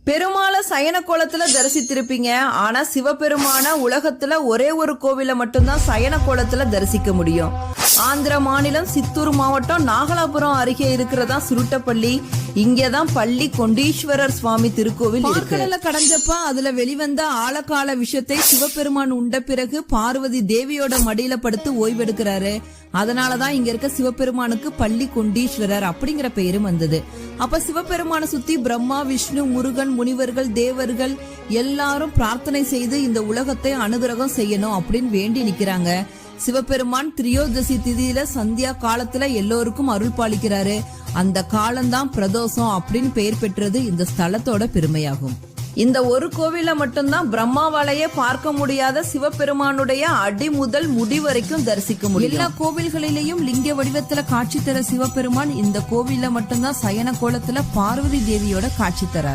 பெருமாளை சயன கோலத்துல தரிசித்திருப்பீங்க. ஆனா சிவபெருமான உலகத்துல ஒரே ஒரு கோவில மட்டும்தான் சயன கோலத்துல தரிசிக்க முடியும். ஆந்திர மாநிலம் சித்தூர் மாவட்டம் நாகலாபுரம் அருகே இருக்கிறதா சுருட்டப்பள்ளி. இங்கதான் பள்ளி கொண்டீஸ்வரர் சுவாமி திருக்கோவில் இருக்கு. கடைஞ்சப்ப அதுல வெளிவந்த ஆழகால விஷத்தை சிவபெருமான் உண்ட பிறகு பார்வதி தேவியோட மடியில படுத்து ஓய்வெடுக்கிறாரு. அதனாலதான் இங்க இருக்க சிவபெருமானுக்கு பள்ளி கொண்டீஸ்வரர் அப்படிங்கிற பெயரும் வந்தது. அப்ப சிவபெருமான சுத்தி பிரம்மா, விஷ்ணு, முருகன், முனிவர்கள், தேவர்கள் எல்லாரும் பிரார்த்தனை செய்து இந்த உலகத்தை அனுகிரகம் செய்யணும் அப்படின்னு வேண்டி நிக்கிறாங்க. சிவபெருமான் திரியோதசி திதியில சந்தியா காலத்துல எல்லோருக்கும் அருள் பாலிக்கிறாரு. அந்த காலம்தான் பிரதோஷம் அப்படின்னு பெயர் பெற்றது இந்த ஸ்தலத்தோட பெருமையாகும். இந்த ஒரு கோவில மட்டும்தான் பிரம்மாவாலேயே பார்க்க முடியாத சிவபெருமானுடைய அடி முதல் முடி வரைக்கும் தரிசிக்க முடியும். எல்லா கோவில்களிலேயும் லிங்க வடிவத்துல காட்சி தர சிவபெருமான் இந்த கோவில மட்டும்தான் சயன கோலத்துல பார்வதி தேவியோட காட்சி தர.